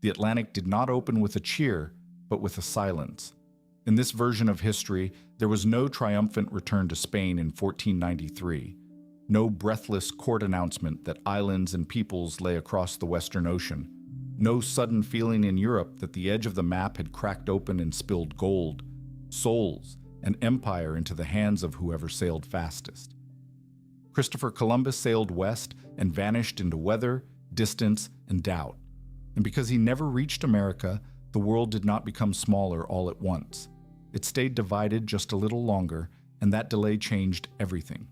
The Atlantic did not open with a cheer, but with a silence. In this version of history, there was no triumphant return to Spain in 1493, no breathless court announcement that islands and peoples lay across the Western Ocean, no sudden feeling in Europe that the edge of the map had cracked open and spilled gold, souls, and empire into the hands of whoever sailed fastest. Christopher Columbus sailed west and vanished into weather, distance, and doubt. And because he never reached America, the world did not become smaller all at once. It stayed divided just a little longer, and that delay changed everything.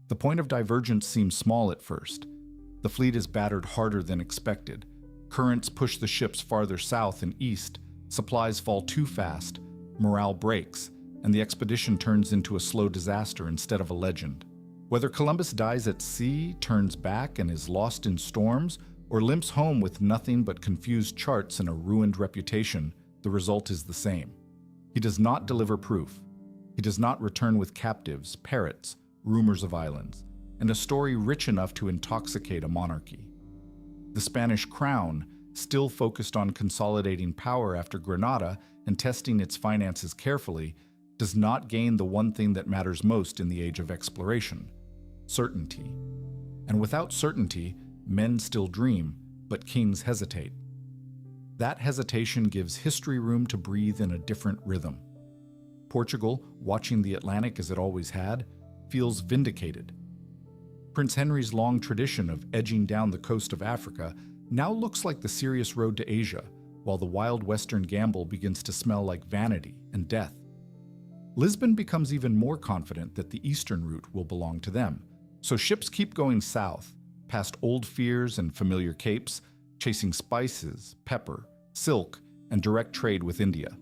The point of divergence seems small at first. The fleet is battered harder than expected. Currents push the ships farther south and east, supplies fall too fast, morale breaks, and the expedition turns into a slow disaster instead of a legend. Whether Columbus dies at sea, turns back, and is lost in storms, or limps home with nothing but confused charts and a ruined reputation, the result is the same. He does not deliver proof. He does not return with captives, parrots, rumors of islands, and a story rich enough to intoxicate a monarchy. The Spanish crown, still focused on consolidating power after Granada and testing its finances carefully, does not gain the one thing that matters most in the age of exploration: certainty. And without certainty, men still dream, but kings hesitate. That hesitation gives history room to breathe in a different rhythm. Portugal, watching the Atlantic as it always had, feels vindicated. Prince Henry's long tradition of edging down the coast of Africa now looks like the serious road to Asia, while the wild Western gamble begins to smell like vanity and death. Lisbon becomes even more confident that the eastern route will belong to them, so ships keep going south, past old fears and familiar capes, chasing spices, pepper, silk, and direct trade with India.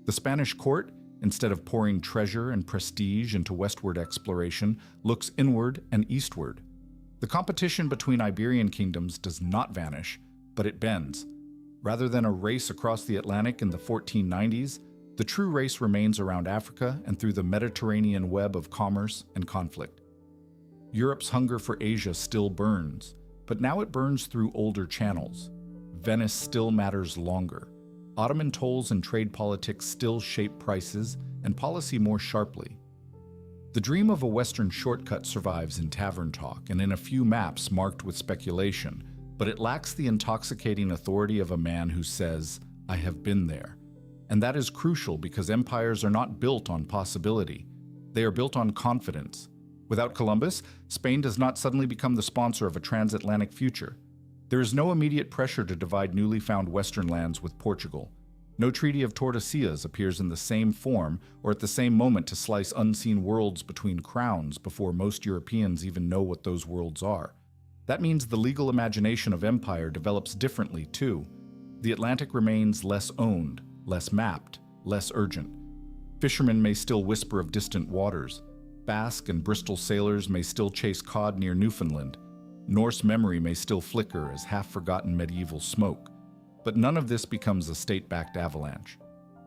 The Spanish court, instead of pouring treasure and prestige into westward exploration, looks inward and eastward. The competition between Iberian kingdoms does not vanish, but it bends. Rather than a race across the Atlantic in the 1490s, the true race remains around Africa and through the Mediterranean web of commerce and conflict. Europe's hunger for Asia still burns, but now it burns through older channels. Venice still matters longer. Ottoman tolls and trade politics still shape prices and policy more sharply. The dream of a Western shortcut survives in tavern talk and in a few maps marked with speculation, but it lacks the intoxicating authority of a man who says, "I have been there." And that is crucial because empires are not built on possibility. They are built on confidence. Without Columbus, Spain does not suddenly become the sponsor of a transatlantic future. There is no immediate pressure to divide newly found Western lands with Portugal. No Treaty of Tordesillas appears in the same form or at the same moment to slice unseen worlds between crowns before most Europeans even know what those worlds are. That means the legal imagination of empire develops differently too. The Atlantic remains less owned, less mapped, less urgent. Fishermen may still whisper of distant waters. Basque and Bristol sailors may still chase cod near Newfoundland. Norse memory may still flicker as half-forgotten medieval smoke. But none of this becomes a state-backed avalanche.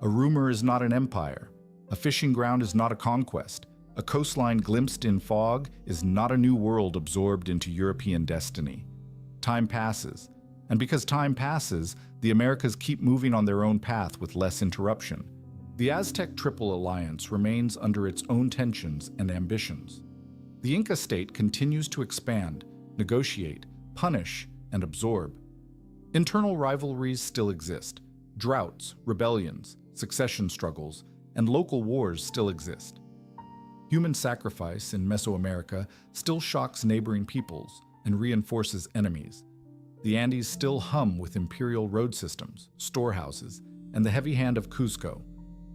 A rumor is not an empire. A fishing ground is not a conquest. A coastline glimpsed in fog is not a new world absorbed into European destiny. Time passes. And because time passes, the Americas keep moving on their own path with less interruption. The Aztec Triple Alliance remains under its own tensions and ambitions. The Inca state continues to expand, negotiate, punish, and absorb. Internal rivalries still exist. Droughts, rebellions, succession struggles, and local wars still exist. Human sacrifice in Mesoamerica still shocks neighboring peoples and reinforces enemies. The Andes still hum with imperial road systems, storehouses, and the heavy hand of Cusco.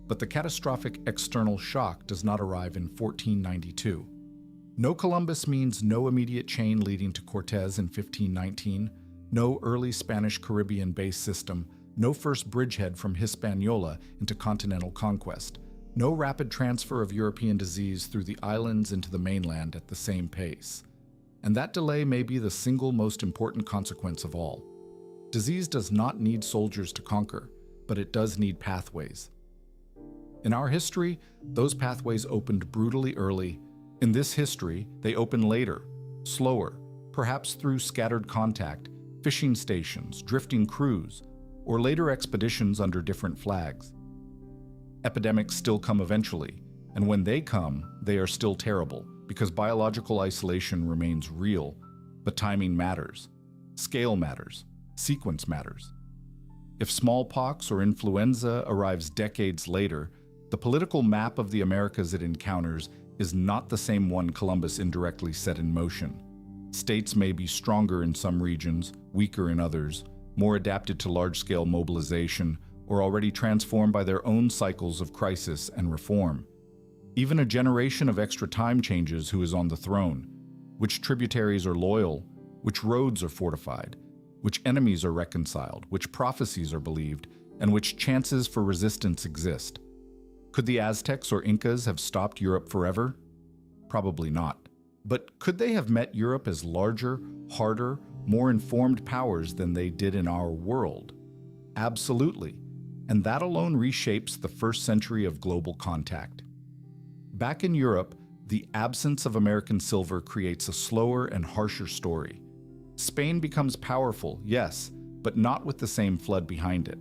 But the catastrophic external shock does not arrive in 1492. No Columbus means no immediate chain leading to Cortez in 1519, no early Spanish Caribbean base system, no first bridgehead from Hispaniola into continental conquest, no rapid transfer of European disease through the islands into the mainland at the same pace. And that delay may be the single most important consequence of all. Disease does not need soldiers to conquer, but it does need pathways. In our history, those pathways opened brutally early. In this history, they open later, slower, perhaps through scattered contact, fishing stations, drifting crews, or later expeditions under different flags. Epidemics still come eventually, and when they come, they are still terrible because biological isolation remains real, but timing matters, scale matters, sequence matters. If smallpox or influenza arrives decades later, the political map of the Americas it encounters is not the same one Columbus indirectly set in motion. States may be stronger in some regions, weaker in others, more adapted to large-scale mobilization, or already transformed by their own cycles of crisis and reform. Even a generation of extra time changes who is on the throne, which tributaries are loyal, which roads are fortified, which enemies are reconciled, which prophecies are believed, and which chances for resistance exist. Could the Aztecs or Incas have stopped Europe forever? Probably not. But could they have met Europe as larger, harder, more informed powers than they did in our world? Absolutely. And that alone reshapes the first century of global contact. Back in Europe, the absence of American silver creates a slower and harsher story. Spain becomes powerful, yes, but not with the same flood behind it.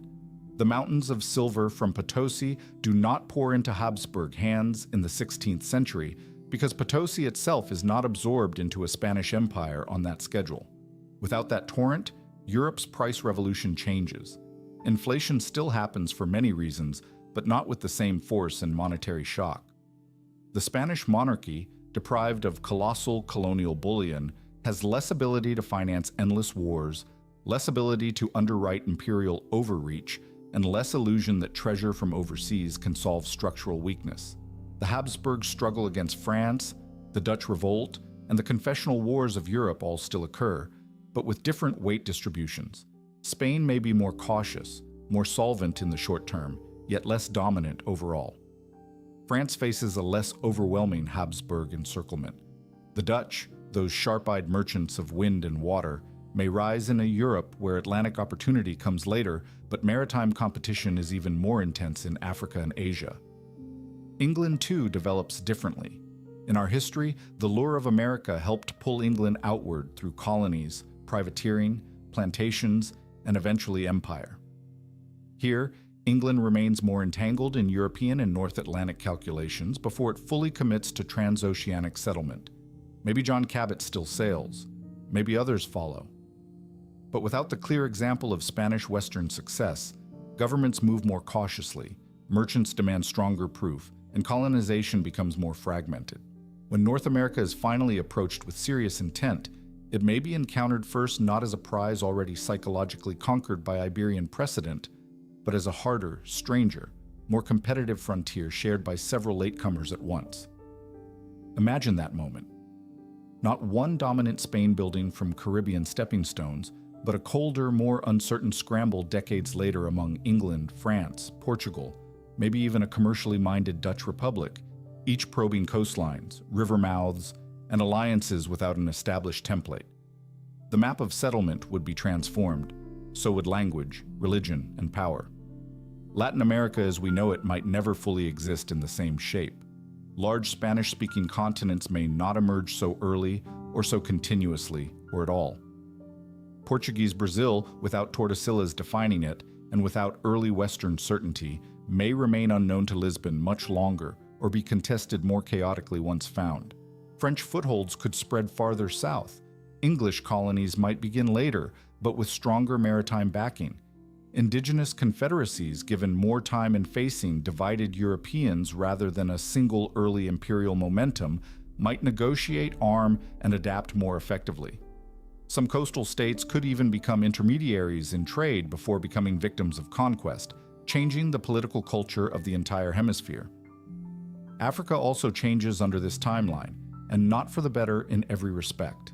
The mountains of silver from Potosi do not pour into Habsburg hands in the 16th century because Potosi itself is not absorbed into a Spanish empire on that schedule. Without that torrent, Europe's price revolution changes. Inflation still happens for many reasons, but not with the same force and monetary shock. The Spanish monarchy, deprived of colossal colonial bullion, has less ability to finance endless wars, less ability to underwrite imperial overreach, and less illusion that treasure from overseas can solve structural weakness. The Habsburg struggle against France, the Dutch revolt, and the confessional wars of Europe all still occur, but with different weight distributions. Spain may be more cautious, more solvent in the short term, yet less dominant overall. France faces a less overwhelming Habsburg encirclement. The Dutch, those sharp-eyed merchants of wind and water, may rise in a Europe where Atlantic opportunity comes later, but maritime competition is even more intense in Africa and Asia. England, too, develops differently. In our history, the lure of America helped pull England outward through colonies, privateering, plantations, and eventually empire. Here, England remains more entangled in European and North Atlantic calculations before it fully commits to transoceanic settlement. Maybe John Cabot still sails. Maybe others follow. But without the clear example of Spanish Western success, governments move more cautiously, merchants demand stronger proof, and colonization becomes more fragmented. When North America is finally approached with serious intent, it may be encountered first not as a prize already psychologically conquered by Iberian precedent, but as a harder, stranger, more competitive frontier shared by several latecomers at once. Imagine that moment. Not one dominant Spain building from Caribbean stepping stones, but a colder, more uncertain scramble decades later among England, France, Portugal, maybe even a commercially minded Dutch Republic, each probing coastlines, river mouths, and alliances without an established template. The map of settlement would be transformed, so would language, religion, and power. Latin America as we know it might never fully exist in the same shape. Large Spanish-speaking continents may not emerge so early or so continuously or at all. Portuguese Brazil, without Tordesillas defining it, and without early Western certainty, may remain unknown to Lisbon much longer or be contested more chaotically once found. French footholds could spread farther south. English colonies might begin later, but with stronger maritime backing. Indigenous confederacies, given more time in facing divided Europeans rather than a single early imperial momentum, might negotiate, arm, and adapt more effectively. Some coastal states could even become intermediaries in trade before becoming victims of conquest, changing the political culture of the entire hemisphere. Africa also changes under this timeline, and not for the better in every respect.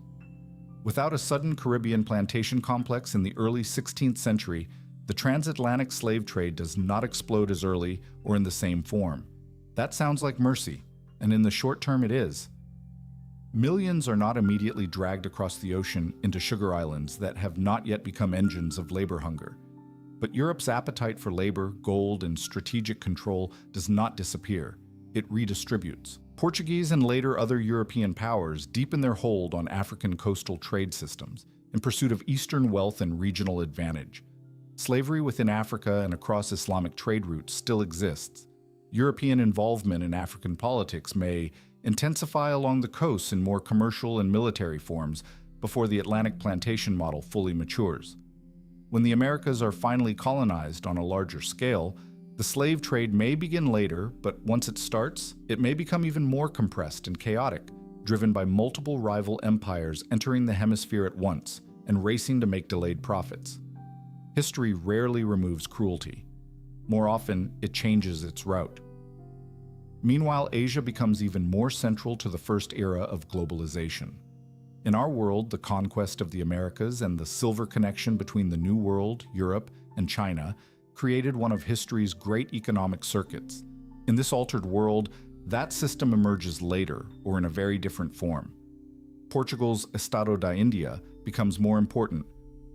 Without a sudden Caribbean plantation complex in the early 16th century, the transatlantic slave trade does not explode as early or in the same form. That sounds like mercy, and in the short term it is. Millions are not immediately dragged across the ocean into sugar islands that have not yet become engines of labor hunger. But Europe's appetite for labor, gold, and strategic control does not disappear. It redistributes. Portuguese and later other European powers deepen their hold on African coastal trade systems in pursuit of Eastern wealth and regional advantage. Slavery within Africa and across Islamic trade routes still exists. European involvement in African politics may intensify along the coasts in more commercial and military forms before the Atlantic plantation model fully matures. When the Americas are finally colonized on a larger scale, the slave trade may begin later, but once it starts, it may become even more compressed and chaotic, driven by multiple rival empires entering the hemisphere at once and racing to make delayed profits. History rarely removes cruelty. More often, it changes its route. Meanwhile, Asia becomes even more central to the first era of globalization. In our world, the conquest of the Americas and the silver connection between the New World, Europe, and China created one of history's great economic circuits. In this altered world, that system emerges later, or in a very different form. Portugal's Estado da India becomes more important.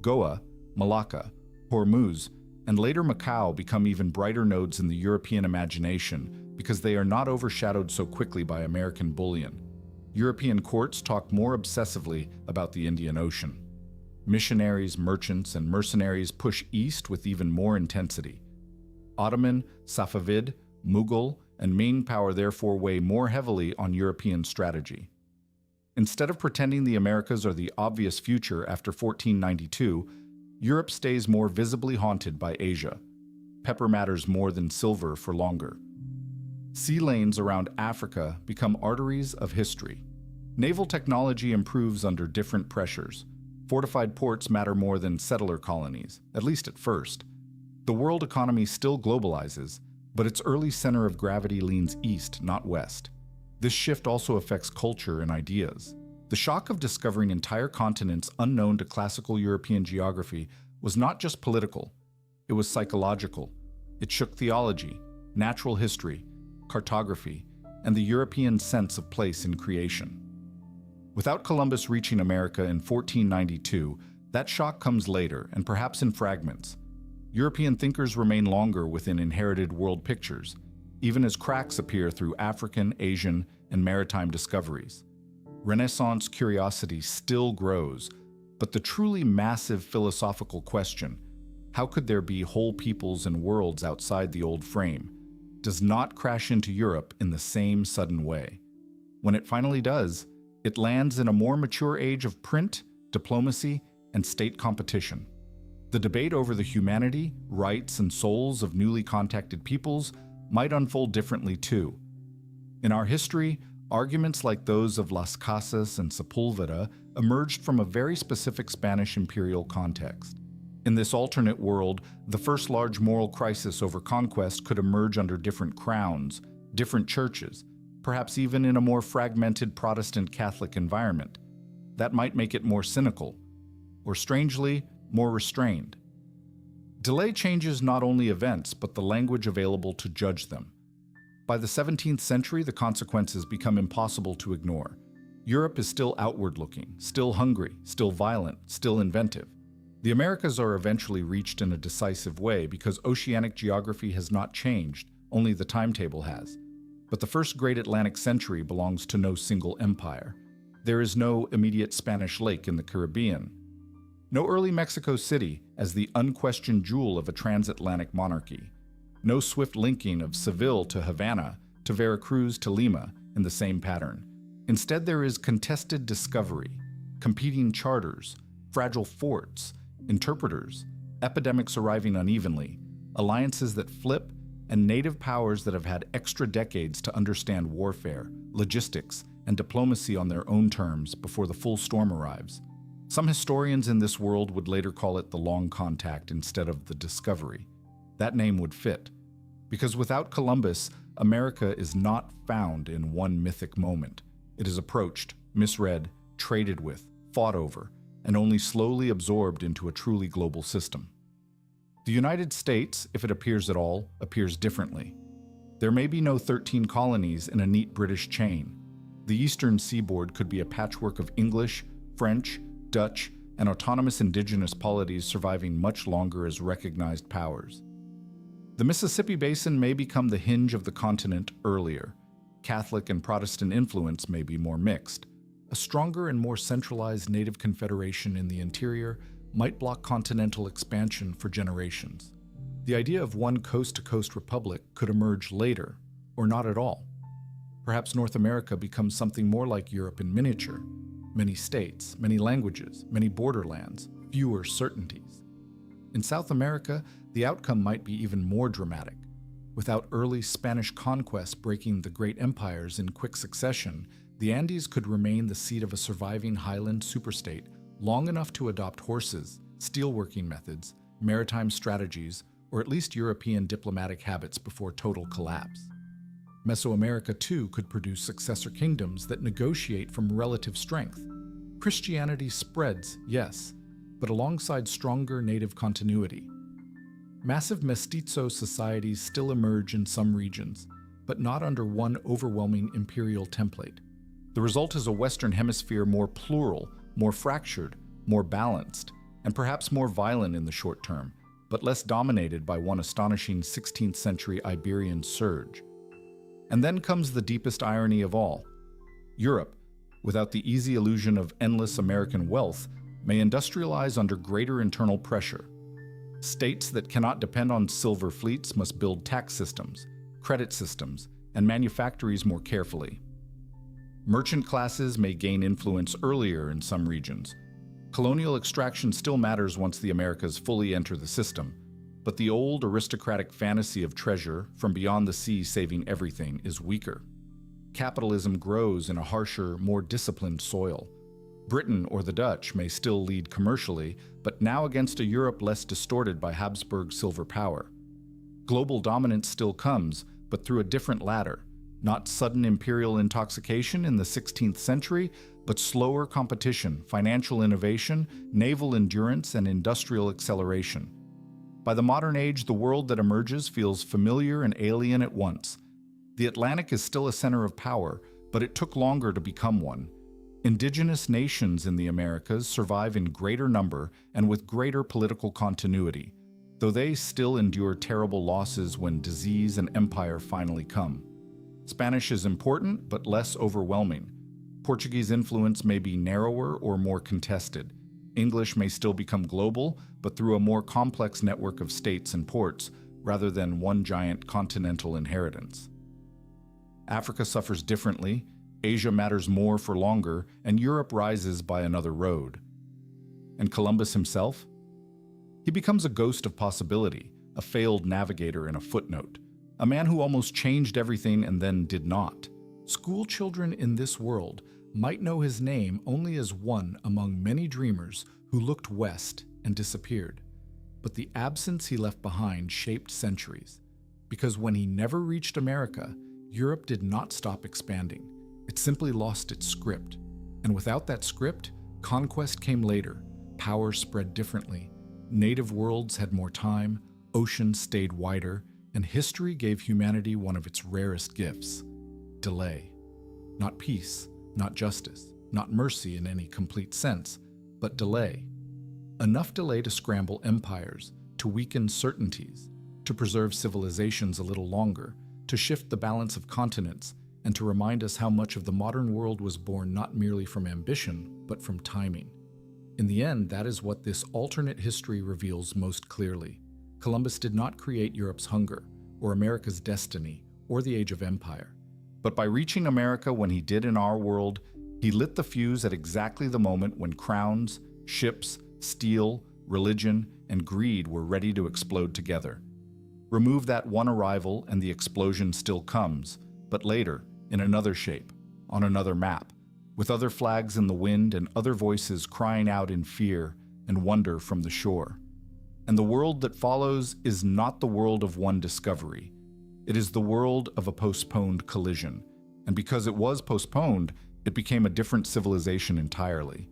Goa, Malacca, Hormuz, and later Macau become even brighter nodes in the European imagination because they are not overshadowed so quickly by American bullion. European courts talk more obsessively about the Indian Ocean. Missionaries, merchants, and mercenaries push east with even more intensity. Ottoman, Safavid, Mughal, and Ming power therefore weigh more heavily on European strategy. Instead of pretending the Americas are the obvious future after 1492, Europe stays more visibly haunted by Asia. Pepper matters more than silver for longer. Sea lanes around Africa become arteries of history. Naval technology improves under different pressures. Fortified ports matter more than settler colonies, at least at first. The world economy still globalizes, but its early center of gravity leans east, not west. This shift also affects culture and ideas. The shock of discovering entire continents unknown to classical European geography was not just political, it was psychological. It shook theology, natural history, cartography, and the European sense of place in creation. Without Columbus reaching America in 1492, that shock comes later and perhaps in fragments. European thinkers remain longer within inherited world pictures, even as cracks appear through African, Asian, and maritime discoveries. Renaissance curiosity still grows, but the truly massive philosophical question, how could there be whole peoples and worlds outside the old frame, does not crash into Europe in the same sudden way. When it finally does, it lands in a more mature age of print, diplomacy, and state competition. The debate over the humanity, rights, and souls of newly contacted peoples might unfold differently too. In our history, arguments like those of Las Casas and Sepulveda emerged from a very specific Spanish imperial context. In this alternate world, the first large moral crisis over conquest could emerge under different crowns, different churches, perhaps even in a more fragmented Protestant Catholic environment. That might make it more cynical, or strangely, more restrained. Delay changes not only events, but the language available to judge them. By the 17th century, the consequences become impossible to ignore. Europe is still outward-looking, still hungry, still violent, still inventive. The Americas are eventually reached in a decisive way because oceanic geography has not changed, only the timetable has. But the first great Atlantic century belongs to no single empire. There is no immediate Spanish lake in the Caribbean. No early Mexico City as the unquestioned jewel of a transatlantic monarchy. No swift linking of Seville to Havana, to Veracruz to Lima in the same pattern. Instead, there is contested discovery, competing charters, fragile forts, interpreters, epidemics arriving unevenly, alliances that flip, and native powers that have had extra decades to understand warfare, logistics, and diplomacy on their own terms before the full storm arrives. Some historians in this world would later call it the long contact instead of the discovery. That name would fit, because without Columbus, America is not found in one mythic moment. It is approached, misread, traded with, fought over, and only slowly absorbed into a truly global system. The United States, if it appears at all, appears differently. There may be no 13 colonies in a neat British chain. The eastern seaboard could be a patchwork of English, French, Dutch, and autonomous indigenous polities surviving much longer as recognized powers. The Mississippi Basin may become the hinge of the continent earlier. Catholic and Protestant influence may be more mixed. A stronger and more centralized native confederation in the interior might block continental expansion for generations. The idea of one coast-to-coast republic could emerge later, or not at all. Perhaps North America becomes something more like Europe in miniature. Many states, many languages, many borderlands, fewer certainties. In South America, the outcome might be even more dramatic. Without early Spanish conquest breaking the great empires in quick succession, the Andes could remain the seat of a surviving highland superstate long enough to adopt horses, steelworking methods, maritime strategies, or at least European diplomatic habits before total collapse. Mesoamerica, too, could produce successor kingdoms that negotiate from relative strength. Christianity spreads, yes, but alongside stronger native continuity. Massive mestizo societies still emerge in some regions, but not under one overwhelming imperial template. The result is a Western Hemisphere more plural, more fractured, more balanced, and perhaps more violent in the short term, but less dominated by one astonishing 16th century Iberian surge. And then comes the deepest irony of all. Europe, without the easy illusion of endless American wealth, may industrialize under greater internal pressure. States that cannot depend on silver fleets must build tax systems, credit systems, and manufactories more carefully. Merchant classes may gain influence earlier in some regions. Colonial extraction still matters once the Americas fully enter the system, but the old aristocratic fantasy of treasure from beyond the sea saving everything is weaker. Capitalism grows in a harsher, more disciplined soil. Britain or the Dutch may still lead commercially, but now against a Europe less distorted by Habsburg silver power. Global dominance still comes, but through a different ladder. Not sudden imperial intoxication in the 16th century, but slower competition, financial innovation, naval endurance, and industrial acceleration. By the modern age, the world that emerges feels familiar and alien at once. The Atlantic is still a center of power, but it took longer to become one. Indigenous nations in the Americas survive in greater number and with greater political continuity, though they still endure terrible losses when disease and empire finally come. Spanish is important, but less overwhelming. Portuguese influence may be narrower or more contested. English may still become global, but through a more complex network of states and ports, rather than one giant continental inheritance. Africa suffers differently, Asia matters more for longer, and Europe rises by another road. And Columbus himself? He becomes a ghost of possibility, a failed navigator and a footnote, a man who almost changed everything and then did not. School children in this world might know his name only as one among many dreamers who looked west and disappeared. But the absence he left behind shaped centuries, because when he never reached America, Europe did not stop expanding. It simply lost its script. And without that script, conquest came later, power spread differently, native worlds had more time, oceans stayed wider, and history gave humanity one of its rarest gifts: delay. Not peace, not justice, not mercy in any complete sense, but delay. Enough delay to scramble empires, to weaken certainties, to preserve civilizations a little longer, to shift the balance of continents, and to remind us how much of the modern world was born not merely from ambition, but from timing. In the end, that is what this alternate history reveals most clearly. Columbus did not create Europe's hunger, or America's destiny, or the age of empire. But by reaching America when he did in our world, he lit the fuse at exactly the moment when crowns, ships, steel, religion, and greed were ready to explode together. Remove that one arrival and the explosion still comes, but later, in another shape, on another map, with other flags in the wind and other voices crying out in fear and wonder from the shore. And the world that follows is not the world of one discovery. It is the world of a postponed collision. And because it was postponed, it became a different civilization entirely.